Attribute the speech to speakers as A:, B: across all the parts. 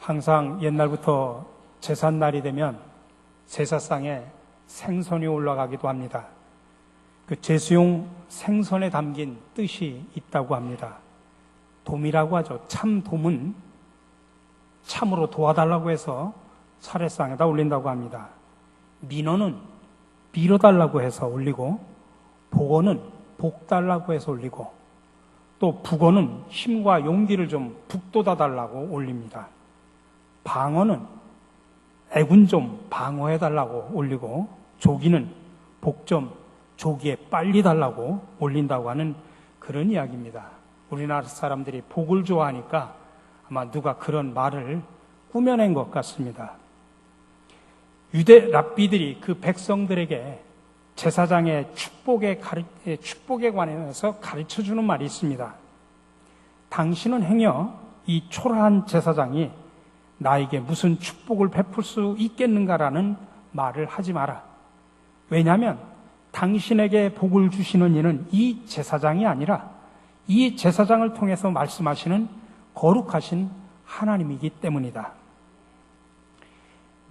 A: 항상 옛날부터 제삿날이 되면 제사상에 생선이 올라가기도 합니다. 그 제수용 생선에 담긴 뜻이 있다고 합니다. 돔이라고 하죠. 참돔은 참으로 도와달라고 해서 차례상에다 올린다고 합니다. 민어는 밀어달라고 해서 올리고, 복어는 복달라고 해서 올리고, 또 북어는 힘과 용기를 좀 북돋아달라고 올립니다. 방어는 애군 좀 방어해달라고 올리고, 조기는 복 좀 조기에 빨리 달라고 올린다고 하는 그런 이야기입니다. 우리나라 사람들이 복을 좋아하니까 아마 누가 그런 말을 꾸며낸 것 같습니다. 유대 랍비들이 그 백성들에게 제사장의 축복에 관해서 가르쳐주는 말이 있습니다. 당신은 행여 이 초라한 제사장이 나에게 무슨 축복을 베풀 수 있겠는가라는 말을 하지 마라. 왜냐하면 당신에게 복을 주시는 이는 이 제사장이 아니라 이 제사장을 통해서 말씀하시는 거룩하신 하나님이기 때문이다.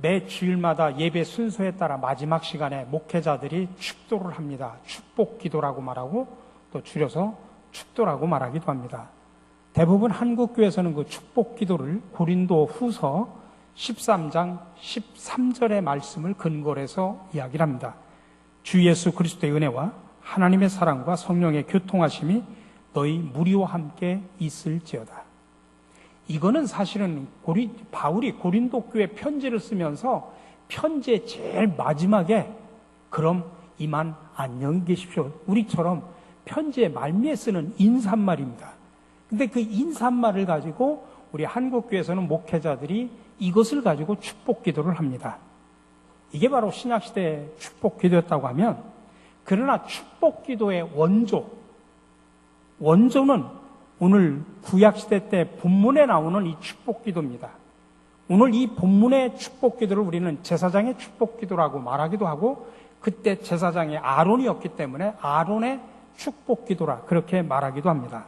A: 매 주일마다 예배 순서에 따라 마지막 시간에 목회자들이 축도를 합니다. 축복 기도라고 말하고 또 줄여서 축도라고 말하기도 합니다. 대부분 한국교회에서는 그 축복 기도를 고린도 후서 13장 13절의 말씀을 근거로 해서 이야기를 합니다. 주 예수 그리스도의 은혜와 하나님의 사랑과 성령의 교통하심이 너희 무리와 함께 있을지어다. 이거는 사실은 바울이 고린도 교회 편지를 쓰면서 편지의 제일 마지막에 그럼 이만 안녕히 계십시오. 우리처럼 편지의 말미에 쓰는 인사말입니다. 근데 그 인사말을 가지고 우리 한국교회에서는 목회자들이 이것을 가지고 축복 기도를 합니다. 이게 바로 신약시대의 축복 기도였다고 하면, 그러나 축복 기도의 원조는 오늘 구약시대 때 본문에 나오는 이 축복 기도입니다. 오늘 이 본문의 축복 기도를 우리는 제사장의 축복 기도라고 말하기도 하고, 그때 제사장이 아론이었기 때문에 아론의 축복 기도라 그렇게 말하기도 합니다.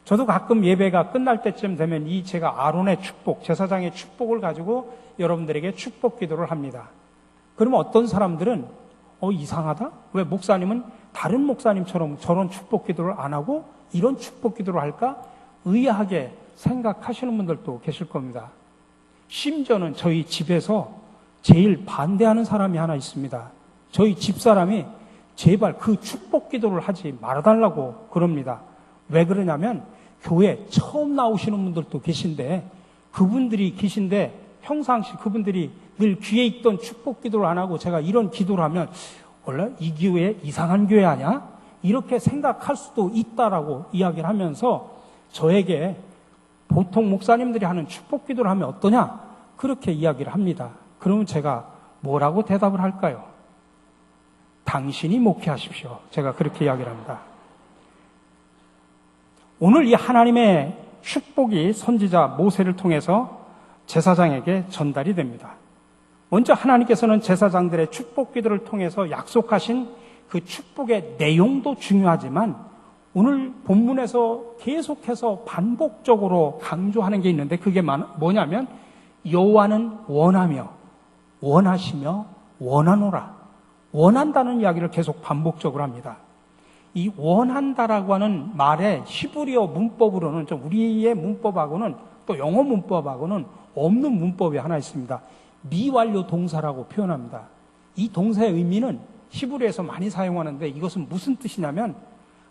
A: 저도 가끔 예배가 끝날 때쯤 되면 제가 아론의 축복, 제사장의 축복을 가지고 여러분들에게 축복 기도를 합니다. 그러면 어떤 사람들은 이상하다? 왜 목사님은 다른 목사님처럼 저런 축복 기도를 안 하고 이런 축복 기도를 할까? 의아하게 생각하시는 분들도 계실 겁니다. 심지어는 저희 집에서 제일 반대하는 사람이 하나 있습니다. 저희 집사람이 제발 그 축복 기도를 하지 말아달라고 그럽니다. 왜 그러냐면 교회 처음 나오시는 분들도 계신데 평상시 그분들이 늘 귀에 있던 축복 기도를 안 하고 제가 이런 기도를 하면 원래 이 교회 이상한 교회 아니야? 이렇게 생각할 수도 있다라고 이야기를 하면서 저에게 보통 목사님들이 하는 축복 기도를 하면 어떠냐? 그렇게 이야기를 합니다. 그러면 제가 뭐라고 대답을 할까요? 당신이 목회하십시오. 제가 그렇게 이야기를 합니다. 오늘 이 하나님의 축복이 선지자 모세를 통해서 제사장에게 전달이 됩니다. 먼저 하나님께서는 제사장들의 축복 기도를 통해서 약속하신 그 축복의 내용도 중요하지만 오늘 본문에서 계속해서 반복적으로 강조하는 게 있는데 그게 뭐냐면 여호와는 원하며 원하시며 원하노라. 원한다는 이야기를 계속 반복적으로 합니다. 이 원한다라고 하는 말의 히브리어 문법으로는 좀 우리의 문법하고는 또 영어 문법하고는 없는 문법이 하나 있습니다. 미완료 동사라고 표현합니다. 이 동사의 의미는 히브리에서 많이 사용하는데 이것은 무슨 뜻이냐면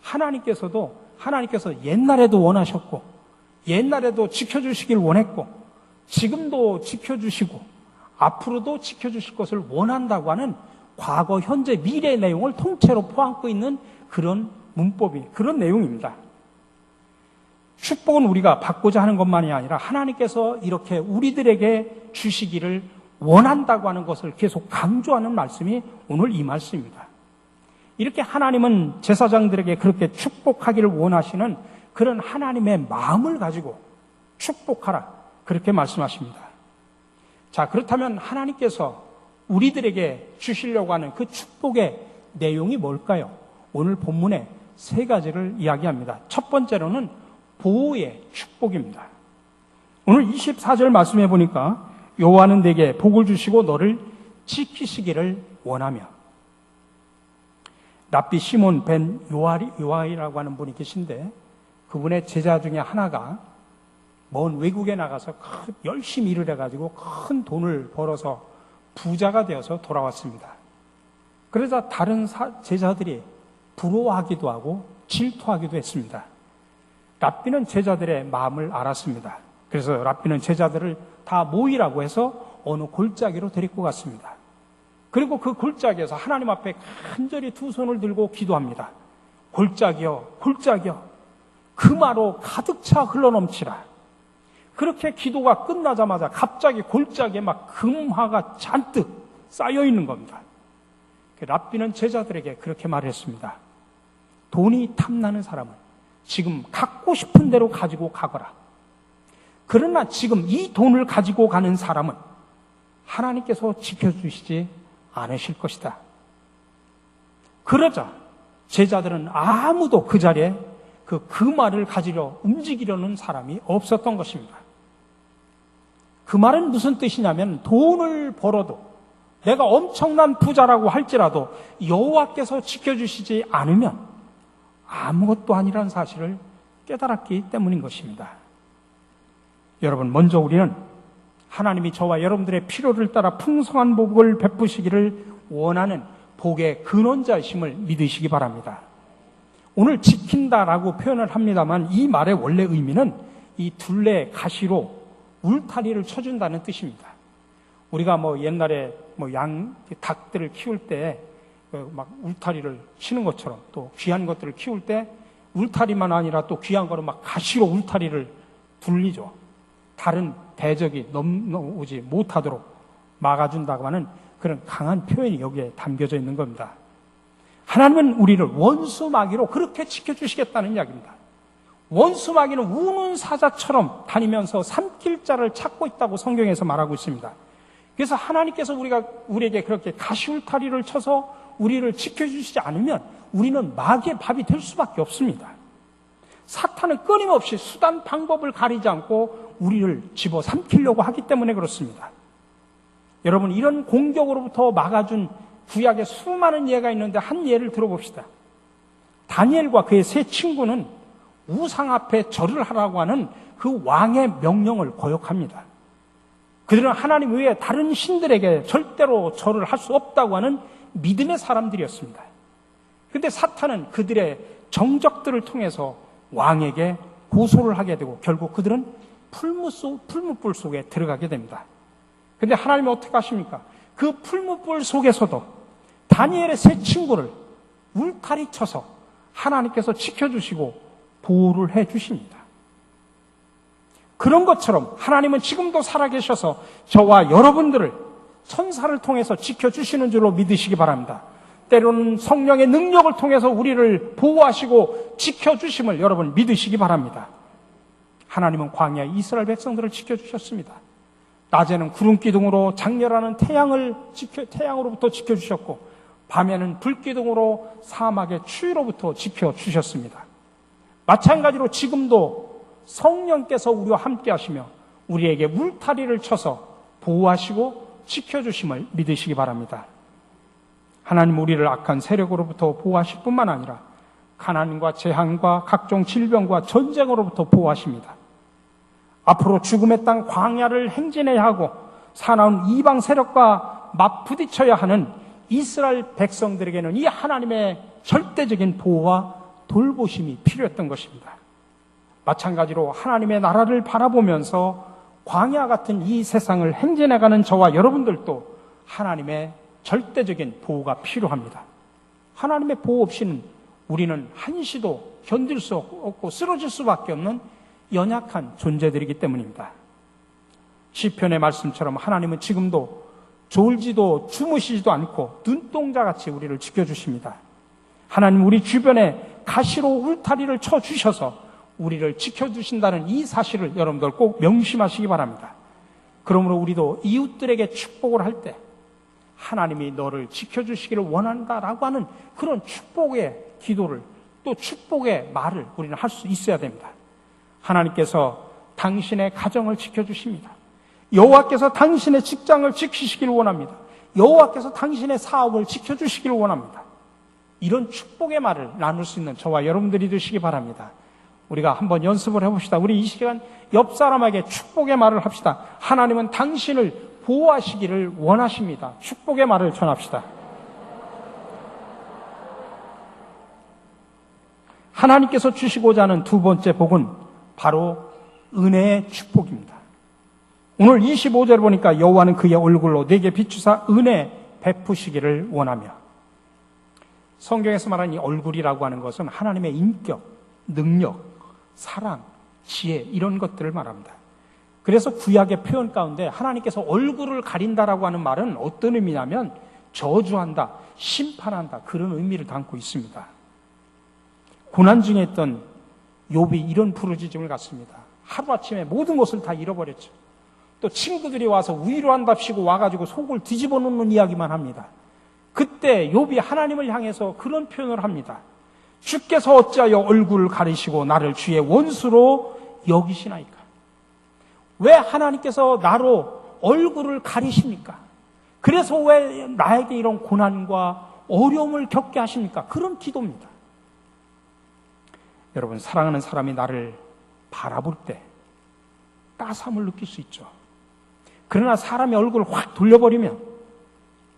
A: 하나님께서 옛날에도 원하셨고 옛날에도 지켜주시길 원했고 지금도 지켜주시고 앞으로도 지켜주실 것을 원한다고 하는 과거, 현재, 미래의 내용을 통째로 포함고 있는 그런 그런 내용입니다. 축복은 우리가 받고자 하는 것만이 아니라 하나님께서 이렇게 우리들에게 주시기를 원한다고 하는 것을 계속 강조하는 말씀이 오늘 이 말씀입니다. 이렇게 하나님은 제사장들에게 그렇게 축복하기를 원하시는 그런 하나님의 마음을 가지고 축복하라 그렇게 말씀하십니다. 자, 그렇다면 하나님께서 우리들에게 주시려고 하는 그 축복의 내용이 뭘까요? 오늘 본문에 세 가지를 이야기합니다. 첫 번째로는 보호의 축복입니다. 오늘 24절 말씀해 보니까 여호와는 내게 복을 주시고 너를 지키시기를 원하며. 랍비 시몬 벤 요아이라고 하는 분이 계신데 그분의 제자 중에 하나가 먼 외국에 나가서 열심히 일을 해가지고 큰 돈을 벌어서 부자가 되어서 돌아왔습니다. 그러자 다른 제자들이 부러워하기도 하고 질투하기도 했습니다. 랍비는 제자들의 마음을 알았습니다. 그래서 랍비는 제자들을 다 모이라고 해서 어느 골짜기로 데리고 갔습니다. 그리고 그 골짜기에서 하나님 앞에 간절히 두 손을 들고 기도합니다. 골짜기여, 골짜기여, 금화로 가득 차 흘러넘치라. 그렇게 기도가 끝나자마자 갑자기 골짜기에 막 금화가 잔뜩 쌓여 있는 겁니다. 랍비는 제자들에게 그렇게 말했습니다. 돈이 탐나는 사람은 지금 갖고 싶은 대로 가지고 가거라. 그러나 지금 이 돈을 가지고 가는 사람은 하나님께서 지켜주시지 않으실 것이다. 그러자 제자들은 아무도 그 자리에 그 말을 가지려 움직이려는 사람이 없었던 것입니다. 그 말은 무슨 뜻이냐면 돈을 벌어도 내가 엄청난 부자라고 할지라도 여호와께서 지켜주시지 않으면 아무것도 아니라는 사실을 깨달았기 때문인 것입니다. 여러분, 먼저 우리는 하나님이 저와 여러분들의 필요를 따라 풍성한 복을 베푸시기를 원하는 복의 근원자이심을 믿으시기 바랍니다. 오늘 지킨다라고 표현을 합니다만 이 말의 원래 의미는 이 둘레 가시로 울타리를 쳐준다는 뜻입니다. 우리가 옛날에 닭들을 키울 때 막 울타리를 치는 것처럼 또 귀한 것들을 키울 때 울타리만 아니라 또 귀한 거는 막 가시로 울타리를 둘리죠. 다른 대적이 넘어오지 못하도록 막아준다고 하는 그런 강한 표현이 여기에 담겨져 있는 겁니다. 하나님은 우리를 원수마귀로 그렇게 지켜주시겠다는 이야기입니다. 원수마귀는 우는 사자처럼 다니면서 삼킬 자를 찾고 있다고 성경에서 말하고 있습니다. 그래서 하나님께서 우리에게 그렇게 가시울타리를 쳐서 우리를 지켜주시지 않으면 우리는 마귀의 밥이 될 수밖에 없습니다. 사탄은 끊임없이 수단 방법을 가리지 않고 우리를 집어 삼키려고 하기 때문에 그렇습니다. 여러분, 이런 공격으로부터 막아준 구약에 수많은 예가 있는데 한 예를 들어봅시다. 다니엘과 그의 세 친구는 우상 앞에 절을 하라고 하는 그 왕의 명령을 거역합니다. 그들은 하나님 외에 다른 신들에게 절대로 절을 할 수 없다고 하는 믿음의 사람들이었습니다. 그런데 사탄은 그들의 정적들을 통해서 왕에게 고소를 하게 되고 결국 그들은 풀무불 속에 들어가게 됩니다. 그런데 하나님은 어떻게 하십니까? 그 풀무불 속에서도 다니엘의 세 친구를 울타리 쳐서 하나님께서 지켜주시고 보호를 해주십니다. 그런 것처럼 하나님은 지금도 살아계셔서 저와 여러분들을 천사를 통해서 지켜주시는 줄로 믿으시기 바랍니다. 때로는 성령의 능력을 통해서 우리를 보호하시고 지켜주심을 여러분 믿으시기 바랍니다. 하나님은 광야에 이스라엘 백성들을 지켜주셨습니다. 낮에는 구름기둥으로 장렬하는 태양으로부터 지켜주셨고 밤에는 불기둥으로 사막의 추위로부터 지켜주셨습니다. 마찬가지로 지금도 성령께서 우리와 함께 하시며 우리에게 울타리를 쳐서 보호하시고 지켜주심을 믿으시기 바랍니다. 하나님 우리를 악한 세력으로부터 보호하실 뿐만 아니라 가난과 재앙과 각종 질병과 전쟁으로부터 보호하십니다. 앞으로 죽음의 땅 광야를 행진해야 하고 사나운 이방 세력과 맞부딪혀야 하는 이스라엘 백성들에게는 이 하나님의 절대적인 보호와 돌보심이 필요했던 것입니다. 마찬가지로 하나님의 나라를 바라보면서 광야 같은 이 세상을 행진해가는 저와 여러분들도 하나님의 절대적인 보호가 필요합니다. 하나님의 보호 없이는 우리는 한시도 견딜 수 없고 쓰러질 수밖에 없는 연약한 존재들이기 때문입니다. 시편의 말씀처럼 하나님은 지금도 졸지도 주무시지도 않고 눈동자같이 우리를 지켜주십니다. 하나님 우리 주변에 가시로 울타리를 쳐주셔서 우리를 지켜주신다는 이 사실을 여러분들 꼭 명심하시기 바랍니다. 그러므로 우리도 이웃들에게 축복을 할 때 하나님이 너를 지켜주시기를 원한다라고 하는 그런 축복의 기도를 또 축복의 말을 우리는 할 수 있어야 됩니다. 하나님께서 당신의 가정을 지켜주십니다. 여호와께서 당신의 직장을 지키시길 원합니다. 여호와께서 당신의 사업을 지켜주시길 원합니다. 이런 축복의 말을 나눌 수 있는 저와 여러분들이 되시기 바랍니다. 우리가 한번 연습을 해봅시다. 우리 이 시간 옆 사람에게 축복의 말을 합시다. 하나님은 당신을 보호하시기를 원하십니다. 축복의 말을 전합시다. 하나님께서 주시고자 하는 두 번째 복은 바로 은혜의 축복입니다. 오늘 25절 보니까 여호와는 그의 얼굴로 내게 비추사 은혜 베푸시기를 원하며, 성경에서 말하는 이 얼굴이라고 하는 것은 하나님의 인격, 능력, 사랑, 지혜 이런 것들을 말합니다. 그래서 구약의 표현 가운데 하나님께서 얼굴을 가린다라고 하는 말은 어떤 의미냐면 저주한다, 심판한다 그런 의미를 담고 있습니다. 고난 중에 있던 욥이 이런 부르짖음을 갖습니다. 하루아침에 모든 것을 다 잃어버렸죠. 또 친구들이 와서 위로한답시고 와가지고 속을 뒤집어 놓는 이야기만 합니다. 그때 욥이 하나님을 향해서 그런 표현을 합니다. 주께서 어찌하여 얼굴을 가리시고 나를 주의 원수로 여기시나이까? 왜 하나님께서 나로 얼굴을 가리십니까? 그래서 왜 나에게 이런 고난과 어려움을 겪게 하십니까? 그런 기도입니다. 여러분, 사랑하는 사람이 나를 바라볼 때 따스함을 느낄 수 있죠. 그러나 사람의 얼굴을 확 돌려버리면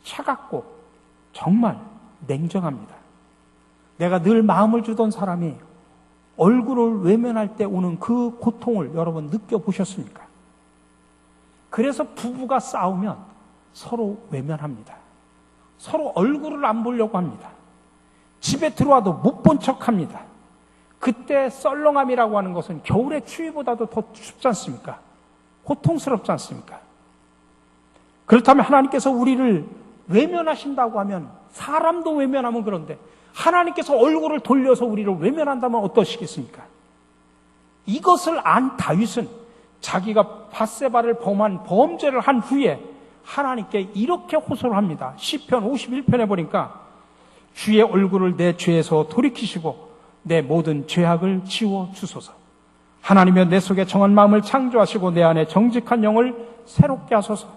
A: 차갑고 정말 냉정합니다. 내가 늘 마음을 주던 사람이 얼굴을 외면할 때 오는 그 고통을 여러분 느껴보셨습니까? 그래서 부부가 싸우면 서로 외면합니다. 서로 얼굴을 안 보려고 합니다. 집에 들어와도 못 본 척합니다. 그때 썰렁함이라고 하는 것은 겨울의 추위보다도 더 춥지 않습니까? 고통스럽지 않습니까? 그렇다면 하나님께서 우리를 외면하신다고 하면, 사람도 외면하면 그런데 하나님께서 얼굴을 돌려서 우리를 외면한다면 어떠시겠습니까? 이것을 안 다윗은 자기가 밧세바를 범한 범죄를 한 후에 하나님께 이렇게 호소를 합니다. 시편 51편에 보니까 주의 얼굴을 내 죄에서 돌이키시고 내 모든 죄악을 지워 주소서. 하나님이여 내 속에 정한 마음을 창조하시고 내 안에 정직한 영을 새롭게 하소서.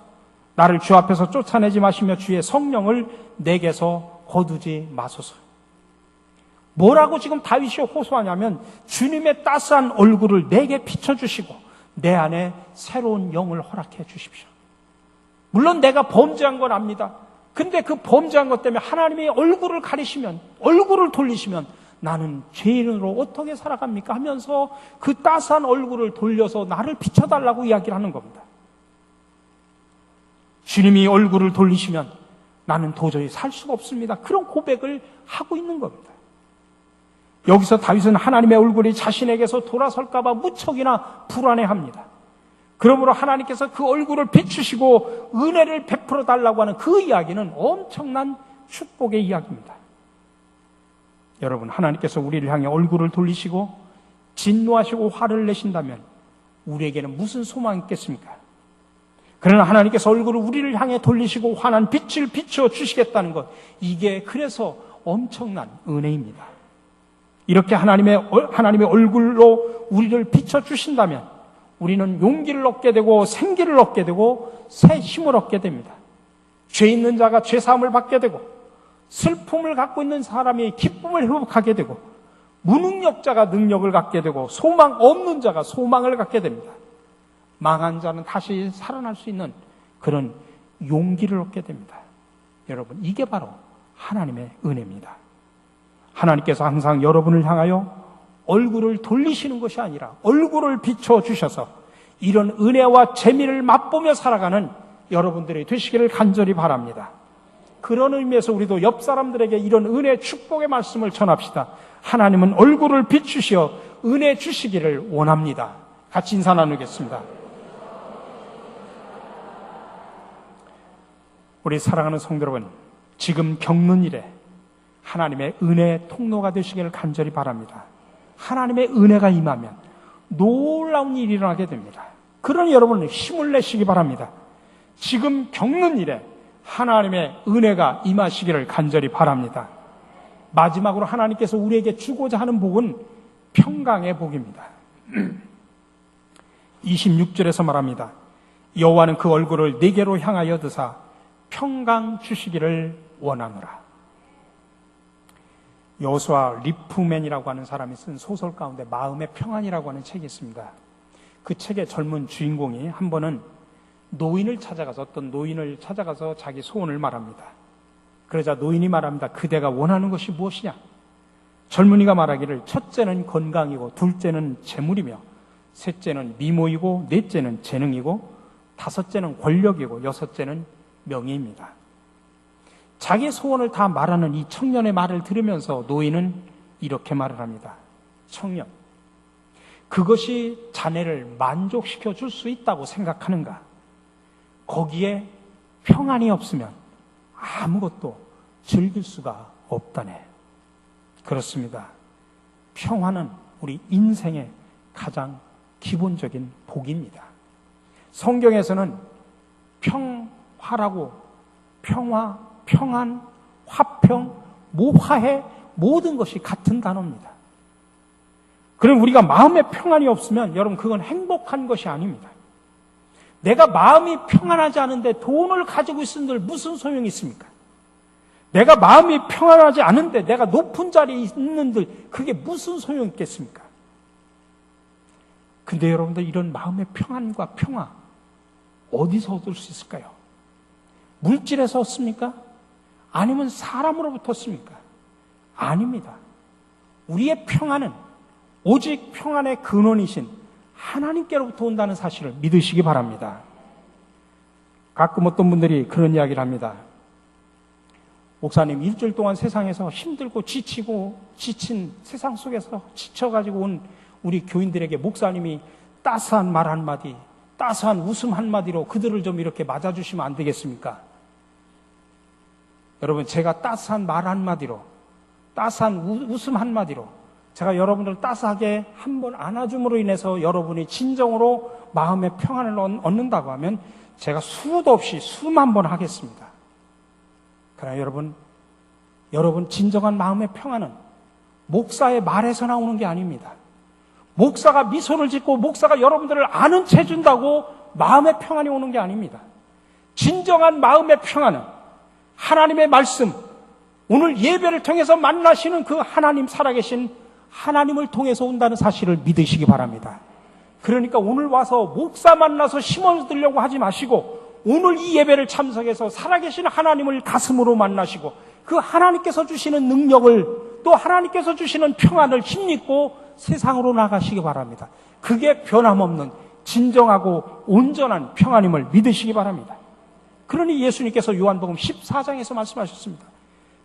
A: 나를 주 앞에서 쫓아내지 마시며 주의 성령을 내게서 거두지 마소서. 뭐라고 지금 다윗이 호소하냐면 주님의 따스한 얼굴을 내게 비춰주시고 내 안에 새로운 영을 허락해 주십시오. 물론 내가 범죄한 건 압니다. 근데 그 범죄한 것 때문에 하나님이 얼굴을 가리시면, 얼굴을 돌리시면 나는 죄인으로 어떻게 살아갑니까? 하면서 그 따스한 얼굴을 돌려서 나를 비춰달라고 이야기를 하는 겁니다. 주님이 얼굴을 돌리시면 나는 도저히 살 수가 없습니다. 그런 고백을 하고 있는 겁니다. 여기서 다윗은 하나님의 얼굴이 자신에게서 돌아설까봐 무척이나 불안해합니다. 그러므로 하나님께서 그 얼굴을 비추시고 은혜를 베풀어 달라고 하는 그 이야기는 엄청난 축복의 이야기입니다. 여러분, 하나님께서 우리를 향해 얼굴을 돌리시고 진노하시고 화를 내신다면 우리에게는 무슨 소망이 있겠습니까? 그러나 하나님께서 얼굴을 우리를 향해 돌리시고 환한 빛을 비추어 주시겠다는 것, 이게 그래서 엄청난 은혜입니다. 이렇게 하나님의 얼굴로 우리를 비춰주신다면 우리는 용기를 얻게 되고 생기를 얻게 되고 새 힘을 얻게 됩니다. 죄 있는 자가 죄사함을 받게 되고 슬픔을 갖고 있는 사람이 기쁨을 회복하게 되고 무능력자가 능력을 갖게 되고 소망 없는 자가 소망을 갖게 됩니다. 망한 자는 다시 살아날 수 있는 그런 용기를 얻게 됩니다. 여러분, 이게 바로 하나님의 은혜입니다. 하나님께서 항상 여러분을 향하여 얼굴을 돌리시는 것이 아니라 얼굴을 비춰주셔서 이런 은혜와 재미를 맛보며 살아가는 여러분들이 되시기를 간절히 바랍니다. 그런 의미에서 우리도 옆 사람들에게 이런 은혜 축복의 말씀을 전합시다. 하나님은 얼굴을 비추시어 은혜 주시기를 원합니다. 같이 인사 나누겠습니다. 우리 사랑하는 성도 여러분, 지금 겪는 일에 하나님의 은혜의 통로가 되시기를 간절히 바랍니다. 하나님의 은혜가 임하면 놀라운 일이 일어나게 됩니다. 그러니 여러분 힘을 내시기 바랍니다. 지금 겪는 일에 하나님의 은혜가 임하시기를 간절히 바랍니다. 마지막으로 하나님께서 우리에게 주고자 하는 복은 평강의 복입니다. 26절에서 말합니다. 여호와는 그 얼굴을 내게로 향하여 드사 평강 주시기를 원하노라. 여호수아 리프맨이라고 하는 사람이 쓴 소설 가운데 마음의 평안이라고 하는 책이 있습니다. 그 책의 젊은 주인공이 한 번은 어떤 노인을 찾아가서 자기 소원을 말합니다. 그러자 노인이 말합니다. 그대가 원하는 것이 무엇이냐? 젊은이가 말하기를 첫째는 건강이고, 둘째는 재물이며, 셋째는 미모이고, 넷째는 재능이고, 다섯째는 권력이고, 여섯째는 명예입니다. 자기 소원을 다 말하는 이 청년의 말을 들으면서 노인은 이렇게 말을 합니다. 청년, 그것이 자네를 만족시켜 줄 수 있다고 생각하는가? 거기에 평안이 없으면 아무것도 즐길 수가 없다네. 그렇습니다. 평화는 우리 인생의 가장 기본적인 복입니다. 성경에서는 평화라고 평화, 평안, 화평, 모화해 모든 것이 같은 단어입니다. 그럼 우리가 마음의 평안이 없으면 여러분 그건 행복한 것이 아닙니다. 내가 마음이 평안하지 않은데 돈을 가지고 있은들 무슨 소용이 있습니까? 내가 마음이 평안하지 않은데 내가 높은 자리에 있는들 그게 무슨 소용이 있겠습니까? 근데 여러분들 이런 마음의 평안과 평화 어디서 얻을 수 있을까요? 물질에서 얻습니까? 아니면 사람으로부터 얻습니까? 아닙니다. 우리의 평안은 오직 평안의 근원이신 하나님께로부터 온다는 사실을 믿으시기 바랍니다. 가끔 어떤 분들이 그런 이야기를 합니다. 목사님, 일주일 동안 세상에서 힘들고 지친 세상 속에서 지쳐가지고 온 우리 교인들에게 목사님이 따스한 말 한마디, 따스한 웃음 한마디로 그들을 좀 이렇게 맞아주시면 안 되겠습니까? 여러분, 제가 따스한 말 한마디로, 따스한 웃음 한마디로 제가 여러분들을 따스하게 한번 안아줌으로 인해서 여러분이 진정으로 마음의 평안을 얻는다고 하면 제가 수도 없이 수만 번 하겠습니다. 그러나 여러분 진정한 마음의 평안은 목사의 말에서 나오는 게 아닙니다. 목사가 미소를 짓고 목사가 여러분들을 아는 채 준다고 마음의 평안이 오는 게 아닙니다. 진정한 마음의 평안은 하나님의 말씀, 오늘 예배를 통해서 만나시는 그 하나님, 살아계신 하나님을 통해서 온다는 사실을 믿으시기 바랍니다. 그러니까 오늘 와서 목사 만나서 심어드리려고 하지 마시고 오늘 이 예배를 참석해서 살아계신 하나님을 가슴으로 만나시고 그 하나님께서 주시는 능력을 또 하나님께서 주시는 평안을 힘입고 세상으로 나가시기 바랍니다. 그게 변함없는 진정하고 온전한 평안임을 믿으시기 바랍니다. 그러니 예수님께서 요한복음 14장에서 말씀하셨습니다.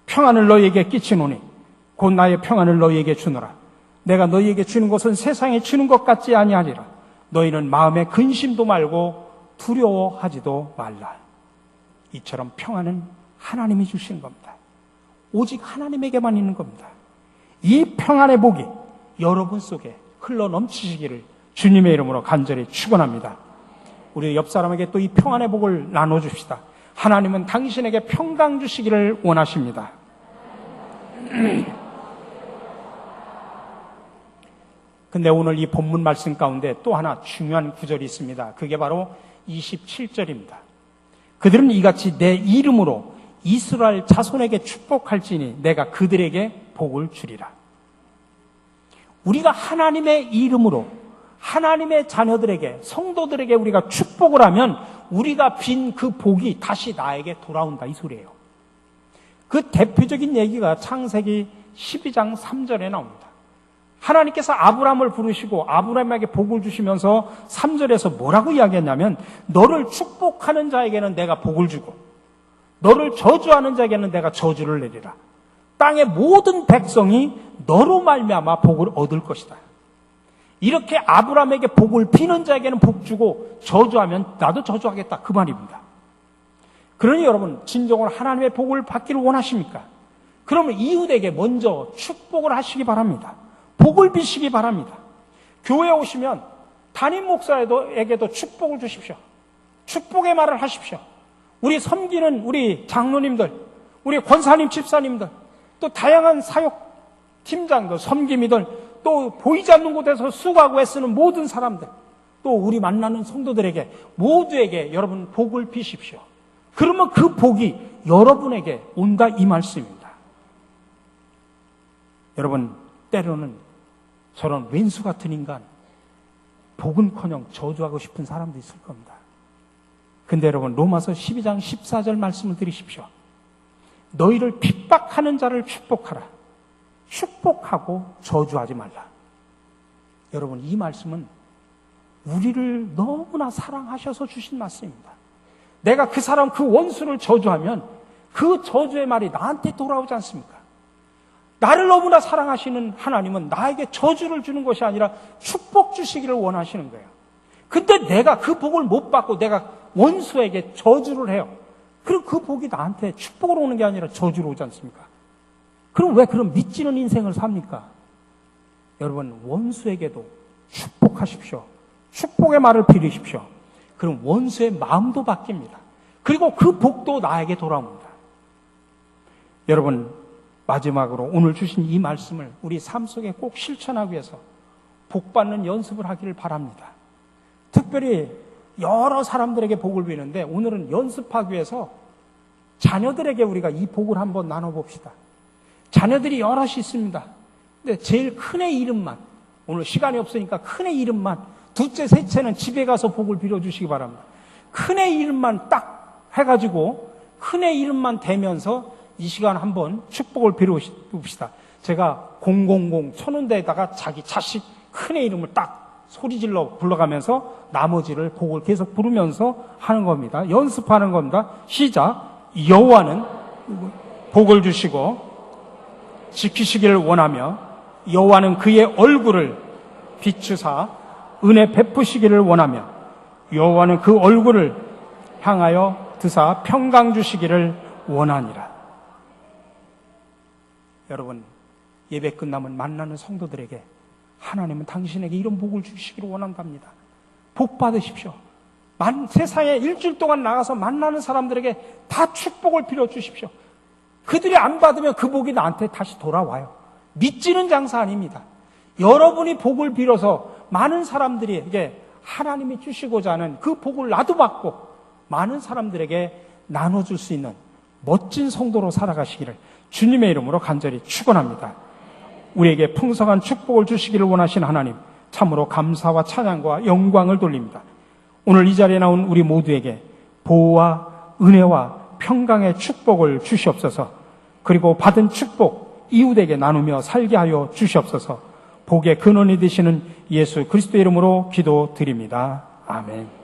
A: 평안을 너희에게 끼치노니 곧 나의 평안을 너희에게 주노라. 내가 너희에게 주는 것은 세상에 주는 것 같지 아니하리라. 너희는 마음에 근심도 말고 두려워하지도 말라. 이처럼 평안은 하나님이 주시는 겁니다. 오직 하나님에게만 있는 겁니다. 이 평안의 복이 여러분 속에 흘러 넘치시기를 주님의 이름으로 간절히 축원합니다. 우리 옆 사람에게 또 이 평안의 복을 나눠줍시다. 하나님은 당신에게 평강 주시기를 원하십니다. 근데 오늘 이 본문 말씀 가운데 또 하나 중요한 구절이 있습니다. 그게 바로 27절입니다. 그들은 이같이 내 이름으로 이스라엘 자손에게 축복할지니 내가 그들에게 복을 주리라. 우리가 하나님의 이름으로 하나님의 자녀들에게, 성도들에게 우리가 축복을 하면 우리가 빈 그 복이 다시 나에게 돌아온다, 이 소리예요. 그 대표적인 얘기가 창세기 12장 3절에 나옵니다. 하나님께서 아브라함을 부르시고 아브라함에게 복을 주시면서 3절에서 뭐라고 이야기했냐면 너를 축복하는 자에게는 내가 복을 주고 너를 저주하는 자에게는 내가 저주를 내리라. 땅의 모든 백성이 너로 말미암아 복을 얻을 것이다. 이렇게 아브라함에게 복을 비는 자에게는 복 주고 저주하면 나도 저주하겠다, 그 말입니다. 그러니 여러분, 진정으로 하나님의 복을 받기를 원하십니까? 그러면 이웃에게 먼저 축복을 하시기 바랍니다. 복을 비시기 바랍니다. 교회에 오시면 담임 목사에게도 축복을 주십시오. 축복의 말을 하십시오. 우리 섬기는 우리 장로님들, 우리 권사님, 집사님들, 또 다양한 사역 팀장들, 섬김이들, 또 보이지 않는 곳에서 수고하고 애쓰는 모든 사람들, 또 우리 만나는 성도들에게 모두에게 여러분 복을 비십시오. 그러면 그 복이 여러분에게 온다 이 말씀입니다. 여러분, 때로는 저런 왼수 같은 인간, 복은커녕 저주하고 싶은 사람도 있을 겁니다. 근데 여러분, 로마서 12장 14절 말씀을 들으십시오. 너희를 핍박하는 자를 축복하라. 축복하고 저주하지 말라. 여러분, 이 말씀은 우리를 너무나 사랑하셔서 주신 말씀입니다. 내가 그 사람, 그 원수를 저주하면 그 저주의 말이 나한테 돌아오지 않습니까? 나를 너무나 사랑하시는 하나님은 나에게 저주를 주는 것이 아니라 축복 주시기를 원하시는 거예요. 근데 내가 그 복을 못 받고 내가 원수에게 저주를 해요. 그럼 그 복이 나한테 축복으로 오는 게 아니라 저주로 오지 않습니까? 그럼 왜 그런 믿지는 인생을 삽니까? 여러분, 원수에게도 축복하십시오. 축복의 말을 빌으십시오. 그럼 원수의 마음도 바뀝니다. 그리고 그 복도 나에게 돌아옵니다. 여러분, 마지막으로 오늘 주신 이 말씀을 우리 삶 속에 꼭 실천하기 위해서 복받는 연습을 하기를 바랍니다. 특별히 여러 사람들에게 복을 비는데 오늘은 연습하기 위해서 자녀들에게 우리가 이 복을 한번 나눠봅시다. 자녀들이 여럿이 있습니다. 근데 제일 큰애 이름만, 오늘 시간이 없으니까 큰애 이름만, 둘째, 셋째는 집에 가서 복을 빌어주시기 바랍니다. 큰애 이름만 딱 해가지고 큰애 이름만 대면서 이 시간 한번 축복을 빌어봅시다. 제가 000 쳐놓은 데에다가 자기 자식 큰애 이름을 딱 소리질러 불러가면서 나머지를 복을 계속 부르면서 하는 겁니다. 연습하는 겁니다. 시작. 여호와는 복을 주시고 지키시기를 원하며 여호와는 그의 얼굴을 비추사 은혜 베푸시기를 원하며 여호와는 그 얼굴을 향하여 드사 평강 주시기를 원하니라. 여러분, 예배 끝나면 만나는 성도들에게 하나님은 당신에게 이런 복을 주시기를 원한답니다. 복 받으십시오. 세상에 일주일 동안 나가서 만나는 사람들에게 다 축복을 빌어주십시오. 그들이 안 받으면 그 복이 나한테 다시 돌아와요. 믿지는 장사 아닙니다. 여러분이 복을 빌어서 많은 사람들에게 하나님이 주시고자 하는 그 복을 나도 받고 많은 사람들에게 나눠줄 수 있는 멋진 성도로 살아가시기를 주님의 이름으로 간절히 축원합니다. 우리에게 풍성한 축복을 주시기를 원하신 하나님, 참으로 감사와 찬양과 영광을 돌립니다. 오늘 이 자리에 나온 우리 모두에게 보호와 은혜와 평강의 축복을 주시옵소서. 그리고 받은 축복 이웃에게 나누며 살게 하여 주시옵소서. 복의 근원이 되시는 예수 그리스도의 이름으로 기도드립니다. 아멘.